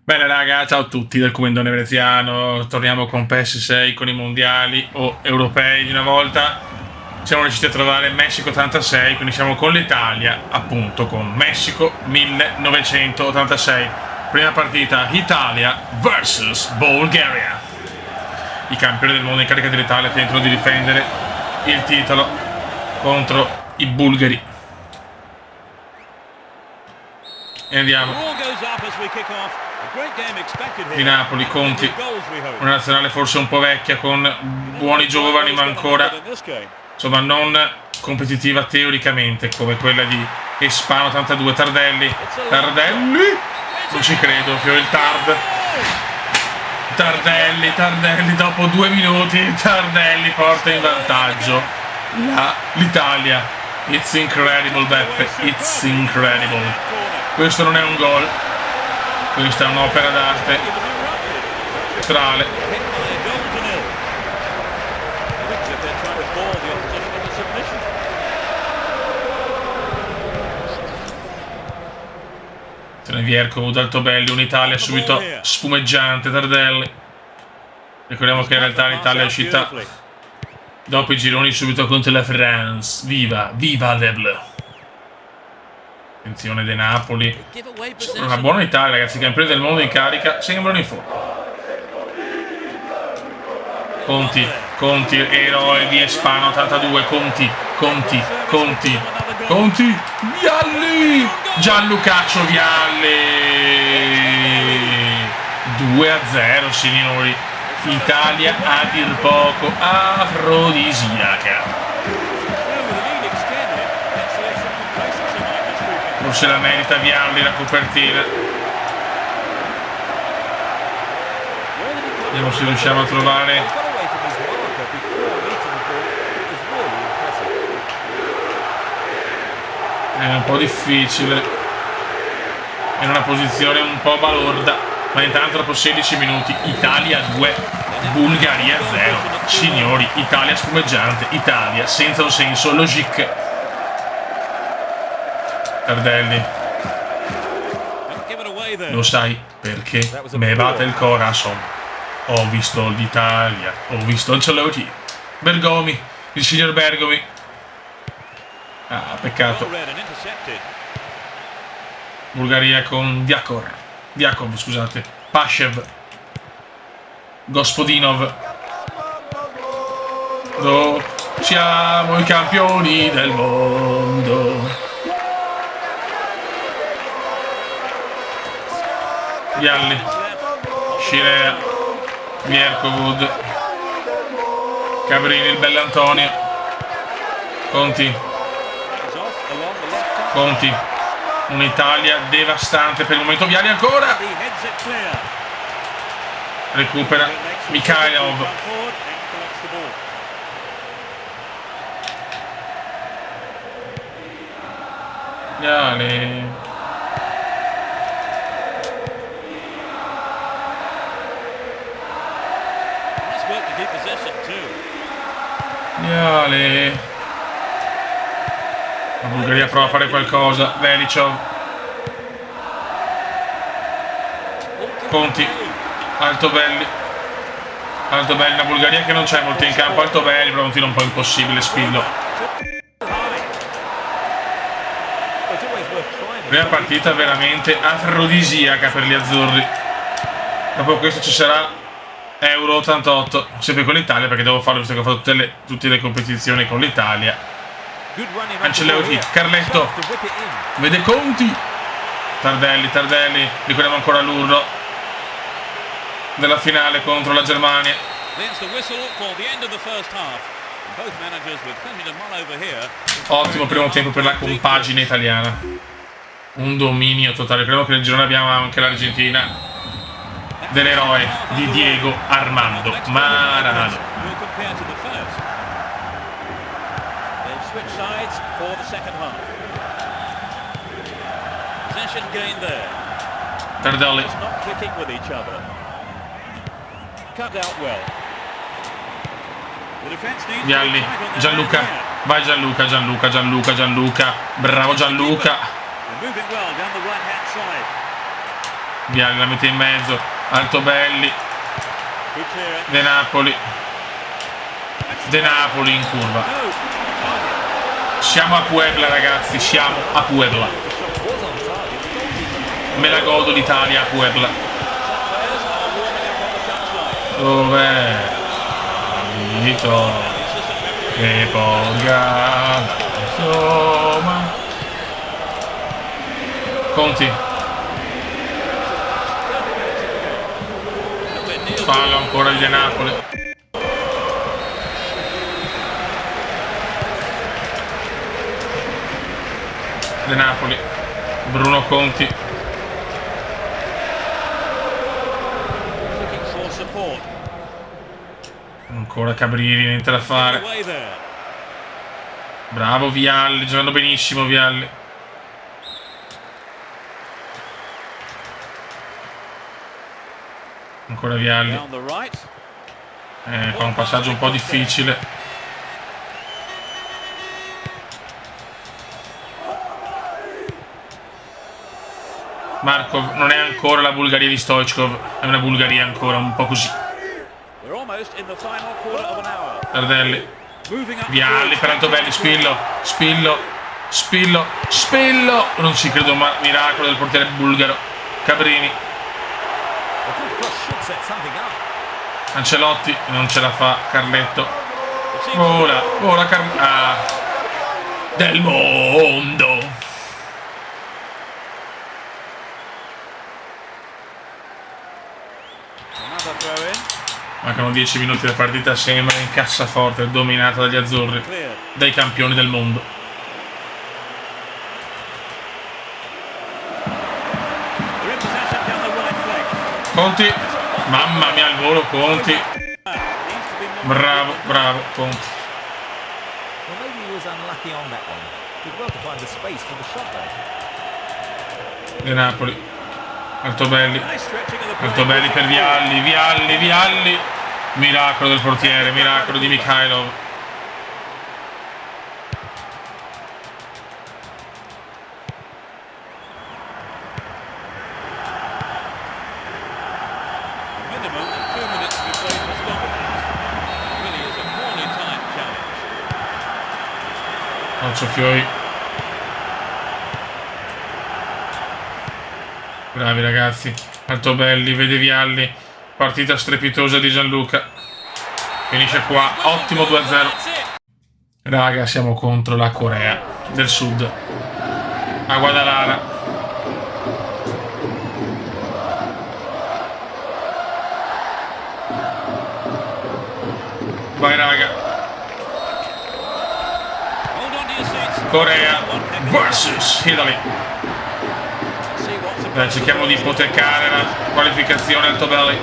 Bene raga, ciao a tutti del Comendone Veneziano, torniamo con PS6, con i mondiali o europei di una volta. Siamo riusciti a trovare Messico 86, quindi siamo con l'Italia, appunto con Messico 1986. Prima partita, Italia vs Bulgaria. I campioni del mondo in carica dell'Italia tentano di difendere il titolo contro i bulgari. E andiamo. Di Napoli, Conti, una nazionale forse un po' vecchia, con buoni giovani ma ancora, insomma, non competitiva teoricamente come quella di Espano 82. Tardelli, non ci credo, Fiore il Tardelli, dopo 2 minuti Tardelli porta in vantaggio l'Italia. It's incredible, Beppe, it's incredible. Questo non è un gol, questa è un'opera d'arte teatrale. Vierco, Daltobelli, un'Italia subito spumeggiante. Tardelli, ricordiamo che in realtà l'Italia è uscita dopo i gironi subito contro la France. Viva Le Bleu. Attenzione De Napoli, una buona Italia ragazzi, campioni del mondo in carica, sembrano in forma. Conti, eroe di Espano 82, Conti, Vialli, Gianlucaccio Vialli, 2-0 signori, Italia a dir poco afrodisiaca. Se la merita Vialli la copertina. Vediamo se riusciamo a trovare. È un po' difficile, è in una posizione un po' balorda, ma intanto dopo 16 minuti Italia 2 Bulgaria 0. Signori, Italia spumeggiante, Italia senza un senso, logique. Tardelli, lo sai perché me batte il corazon? Ho visto l'Italia, ho visto Ancelotti, Bergomi, il signor Bergomi. Ah, peccato. Bulgaria con Diakov, scusate, Pashev, Gospodinov. Siamo i campioni del mondo. Vialli, Scirea, Vierkovud, Cabrini, il bell'Antonio, Conti, un'Italia devastante per il momento. Vialli ancora, recupera Mikhailov, Vialli. La Bulgaria prova a fare qualcosa. Velichov, Conti, Altobelli, la Bulgaria che non c'è molto in campo. Altobelli, però un tiro un po' impossibile, Spillo. Prima partita veramente afrodisiaca per gli azzurri. Dopo questo ci sarà Euro 88, sempre con l'Italia, perché devo farlo visto che ho fatto tutte le competizioni con l'Italia. Ancelotti, Carletto, vede Conti, Tardelli, ricordiamo ancora l'urlo della finale contro la Germania. Ottimo primo tempo per la compagine italiana, un dominio totale. Credo che nel girone abbiamo anche l'Argentina dell'eroe di Diego Armando Maradona. Tardelli, Vialli, Gianluca, vai Gianluca, bravo Gianluca. Vialli la mette in mezzo, Altobelli, De Napoli in curva. Siamo a Puebla, ragazzi, siamo a Puebla. Me la godo l'Italia a Puebla. Dov'è? Vito che porga insomma. Conti. Fallo ancora di De Napoli. De Napoli, Bruno Conti. Ancora Cabrini, niente da fare. Bravo Vialli, giocando benissimo Vialli. Ancora Vialli. Qua un passaggio un po' difficile. Markov non è ancora la Bulgaria di Stoichkov, è una Bulgaria ancora un po' così. Tardelli, Vialli per Altobelli, Spillo, non ci credo, ma miracolo del portiere bulgaro. Cabrini, Ancelotti, non ce la fa. Carletto, ora del mondo. Mancano 10 minuti della partita, sembra in cassaforte dominata dagli azzurri, dai campioni del mondo. Conti, mamma mia, al volo Conti. Bravo Conti. De Napoli, Altobelli per Vialli. Miracolo del portiere, miracolo di Mikhailov. Fioi. Bravi ragazzi. Altobelli, vede Vialli. Partita strepitosa di Gianluca. Finisce qua. Ottimo 2-0. Raga, siamo contro la Corea del Sud. A Guadalajara. Vai raga. Corea vs Italy. Dai, cerchiamo di ipotecare la qualificazione Altobelli.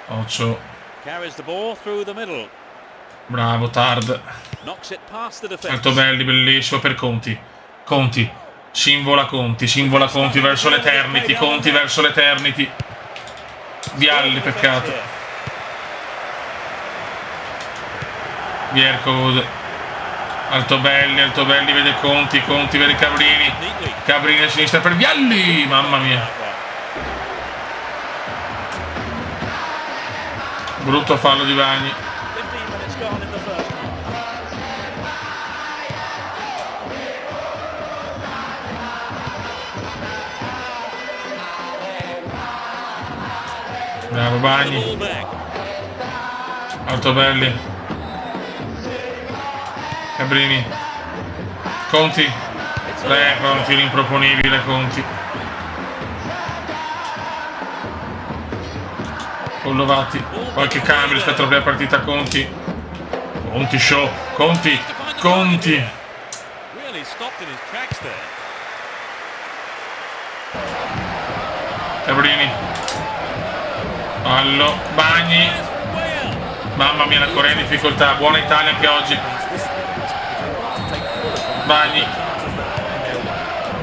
Occhio. Bravo Tard. Altobelli, bellissimo per Conti. Scinvola Conti verso l'Eternity. Vialli, peccato. Viercode. Altobelli vede Conti vede Cabrini a sinistra per Vialli, mamma mia. Brutto fallo di Bagni. Bravo Bagni. Altobelli. Cabrini. Conti. Conti, l'improponibile Conti. Collovati. Qualche cambio rispetto alla prima partita Conti. Show. Conti. Cabrini. Fallo, Bagni. Mamma mia, la Corea in difficoltà. Buona Italia anche oggi. Bagni.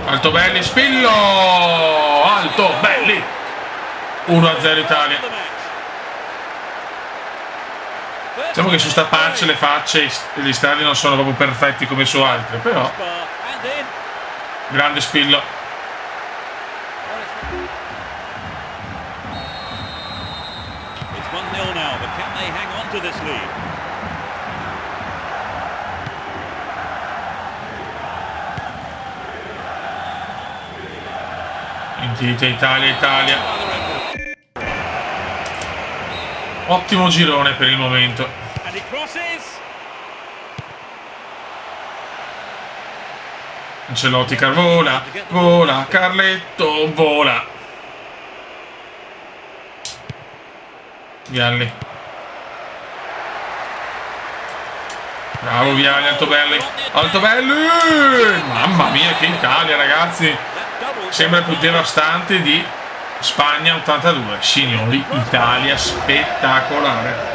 Altobelli, Spillo. Altobelli. 1-0 Italia. Diciamo che su sta patch le facce e gli stadi non sono proprio perfetti come su altre, però grande Spillo. It's 1-0 now, but can they hang on to this lead? Intita Italia. Ottimo girone per il momento. And he crosses. Ancelotti vola, Carletto vola. Vialli. Bravo Vialli, Altobelli. Mamma mia che Italia, ragazzi. Sembra più devastante di Spagna 82. Signori, Italia spettacolare.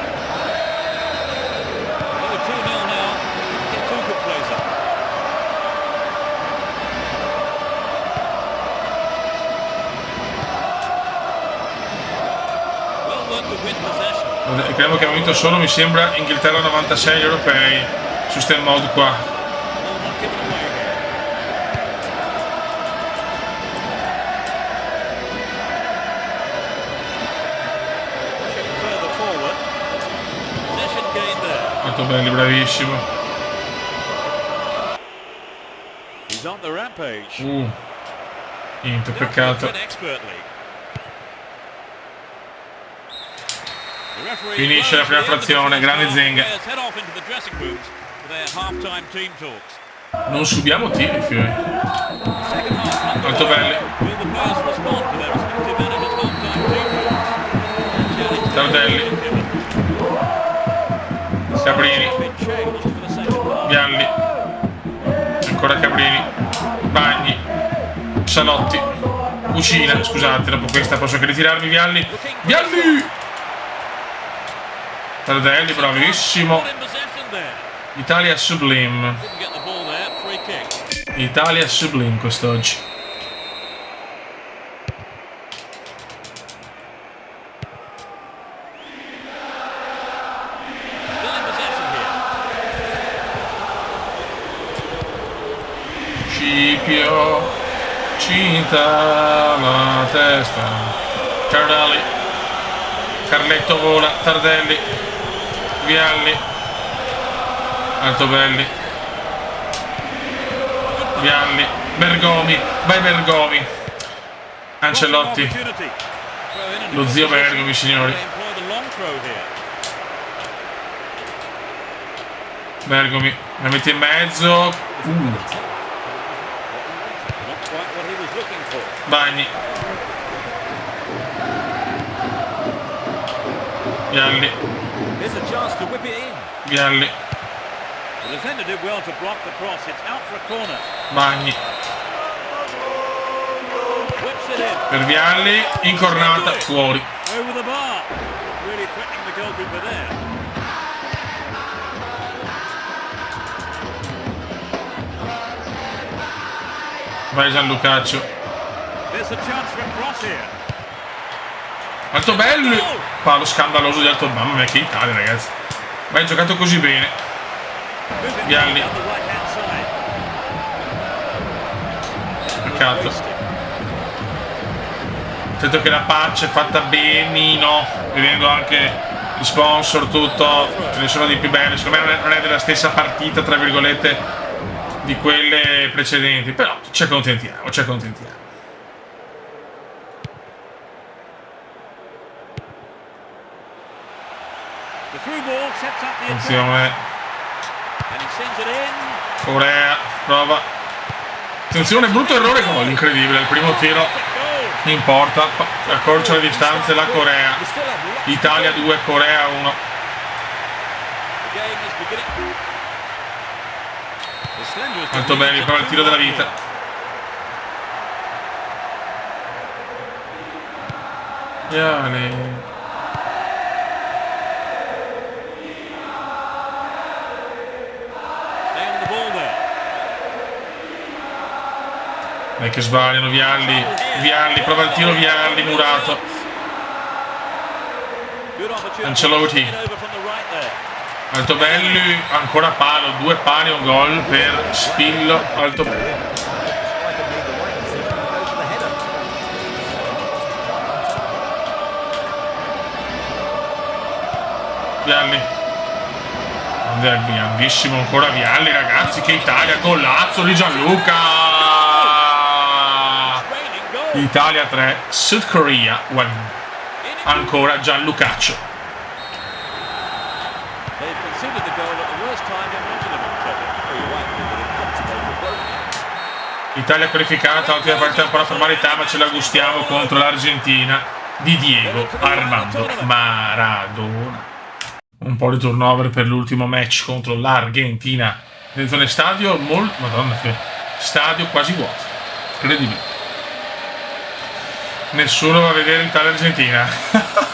Credo che ha vinto solo, mi sembra, Inghilterra 96 europei su stem mod qua. Molto belli, bravissimo. Niente, peccato. Finisce la prima frazione, grande Zenga. Non subiamo tiri, fiori. Molto belli. Tardelli. Cabrini. Vialli. Ancora Cabrini. Bagni. Salotti. Cucina, scusate, dopo questa posso anche ritirarmi. Vialli. Tardelli, bravissimo. Italia Sublime. Italia Sublime quest'oggi. Scipio, cinta la testa. Tardelli. Carletto vola, Tardelli. Vialli. Altobelli. Vialli. Bergomi. Vai Bergomi. Ancelotti. Lo zio Bergomi, signori. Bergomi. La mette in mezzo. Bagni. Vialli. Vialli. Bagni. Per Vialli, incornata, fuori. Vai Gianlucaccio. Altobelli. Palo scandaloso di Altobelli. Mamma mia che Italia, ragazzi. Vai, giocato così bene. Vialli. Peccato. Sento che la patch è fatta benino, vedendo anche gli sponsor, tutto, ce ne sono di più belli. Secondo me non è della stessa partita, tra virgolette, di quelle precedenti, però ci accontentiamo. Attenzione. Corea, prova. Attenzione, brutto errore gol, incredibile. Il primo tiro in porta, accorcia le distanze la Corea. Italia 2, Corea 1. Altobelli prova il tiro della vita. Viale. Che sbagliano. Vialli, prova il tiro. Vialli, murato. Ancelotti. Altobelli, ancora palo, 2 pali, un gol per Spillo. Altobelli. Vialli. Grandissimo ancora Vialli, ragazzi, che Italia, golazzo di Gianluca. Italia 3, South Korea 1. Ancora Gianlucaccio. Italia qualificata, l'ultima partita ancora formalità, ma ce la gustiamo contro l'Argentina di Diego Armando Maradona. Un po' di turnover per l'ultimo match contro l'Argentina. Dentro nel stadio, Madonna, che stadio quasi vuoto. Incredibile. Nessuno va a vedere Italia-Argentina.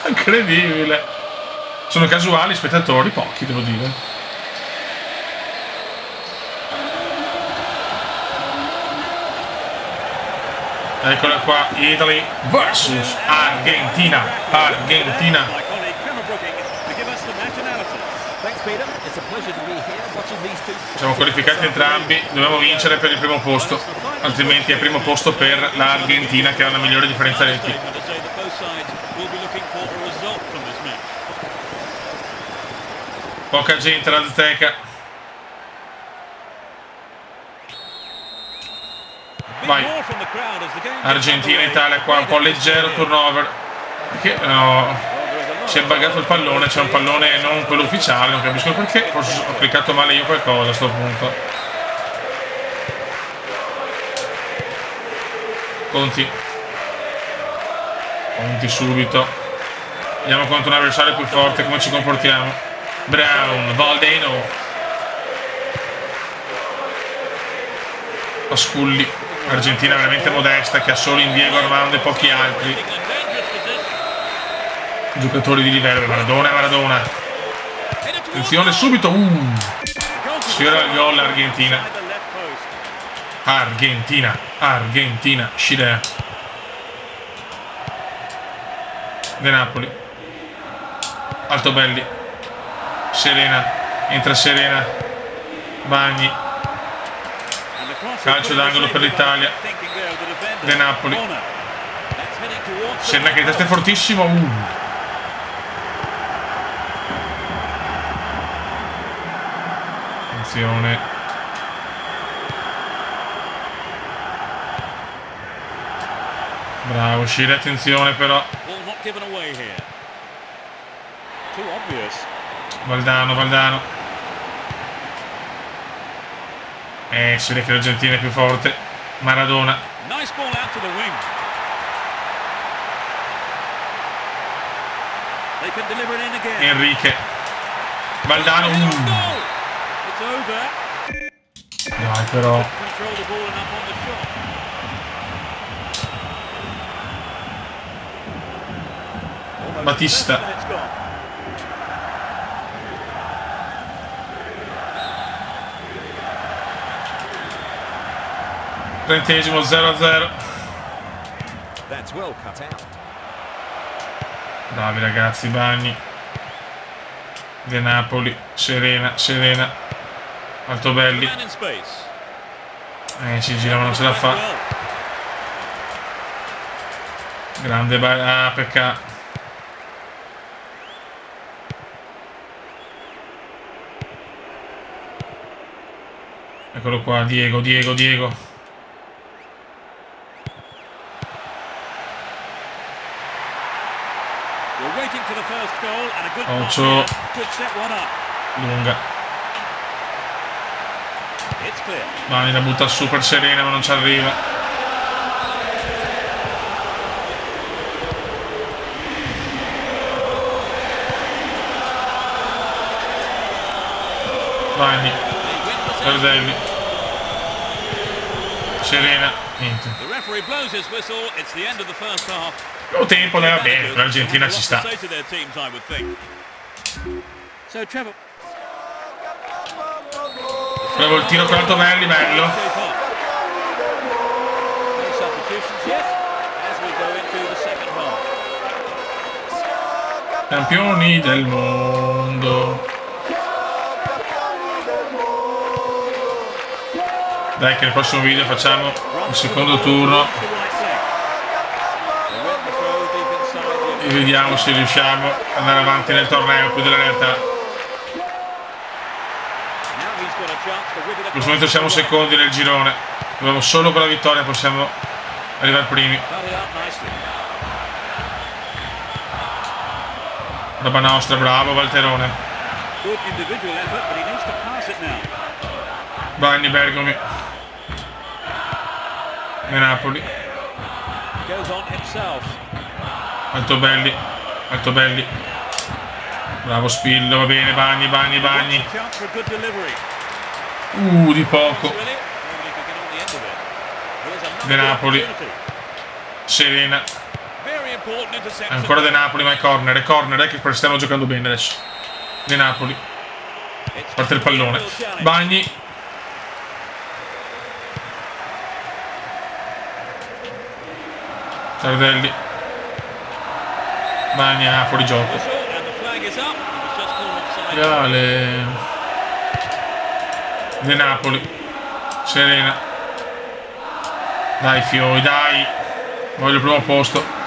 Incredibile. Sono casuali spettatori, pochi devo dire. Eccola qua, Italy vs Argentina. Argentina. Siamo qualificati entrambi, dobbiamo vincere per il primo posto, altrimenti è primo posto per l'Argentina che ha una migliore differenza reti. Poca gente all'Azteca. Vai. Argentina-Italia qua un po' leggero turnover. Perché no, si è buggato il pallone, c'è un pallone non quello ufficiale, non capisco perché, forse ho cliccato male io qualcosa a sto punto. Conti subito. Andiamo contro un avversario più forte, come ci comportiamo? Brown, Valdeno, Pasculli. Argentina veramente modesta che ha solo in Diego Armando e pochi altri giocatori di livello. Maradona. Attenzione subito. Sfiora il gol Argentina. Scilea. De Napoli. Altobelli. Serena. Entra Serena. Bagni. Calcio d'angolo per l'Italia. De Napoli. Senna che il testa è fortissimo. Attenzione. Bravo, Scire, attenzione però. Valdano. Si vede che l'Argentina è più forte. Maradona. Enrique. Valdano. Dai però. Battista. Trentesimo 0-0. Bravi ragazzi, Bagni. De Napoli, Serena. Altobelli. Si gira ma non ce la fa. Grande peccato. Eccolo qua, Diego. Ocho. Lunga. Mani la butta super Serena ma non ci arriva. Bagni. Verdelli. Serena. Niente. Lo tempo ne va bene, l'Argentina ci sta. Bravo il tiro con Altobelli, bello. Campioni del mondo. Dai che nel prossimo video facciamo il secondo turno e vediamo se riusciamo ad andare avanti nel torneo più della realtà. In questo momento siamo secondi nel girone, dobbiamo solo con la vittoria possiamo arrivare primi. Roba nostra, bravo Valterone. Bagni Bergomi e Napoli. Altobelli, Altobelli. Bravo Spillo, va bene, Bagni, Bagni, Bagni. Di poco. De Napoli. Serena. Ancora De Napoli, ma è corner, che stiamo giocando bene adesso. De Napoli. Parte il pallone. Bagni. Tardelli. Bagni, fuori gioco. Viale. De Napoli. Serena. Dai Fioi, dai. Voglio il primo posto.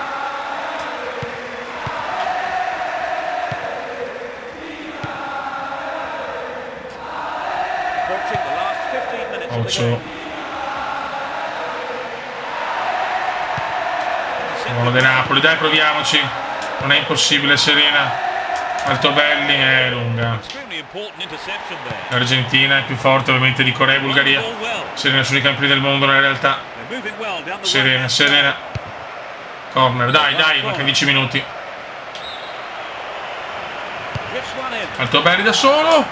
Buono De Napoli, dai proviamoci. Non è impossibile. Serena. Altobelli è lunga. L'Argentina è più forte ovviamente di Corea e Bulgaria. Serena sono i campioni del mondo nella realtà. Serena, Serena. Corner, dai, dai, manca 10 minuti. Altobelli da solo.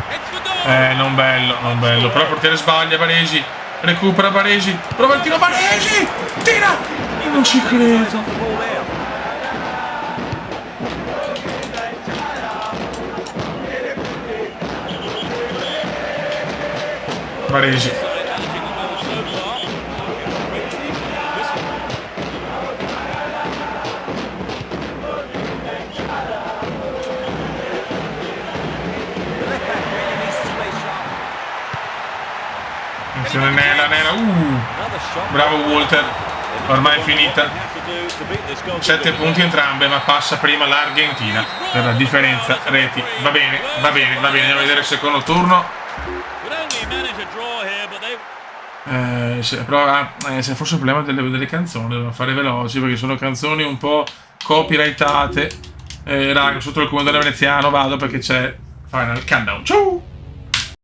Non bello, non bello. Però il portiere sbaglia, Baresi. Recupera Baresi. Prova il tiro Baresi. Tira. Non ci credo. Baresi. Attenzione Nela, Nela. Bravo Walter. Ormai è finita. 7 punti entrambe, ma passa prima l'Argentina per la differenza reti. Va bene, va bene, va bene. Andiamo a vedere il secondo turno. Però c'è forse il problema delle canzoni, devono fare veloci perché sono canzoni un po' copyrightate. Raga, sotto il comandante veneziano vado perché c'è Final Countdown. Ciao!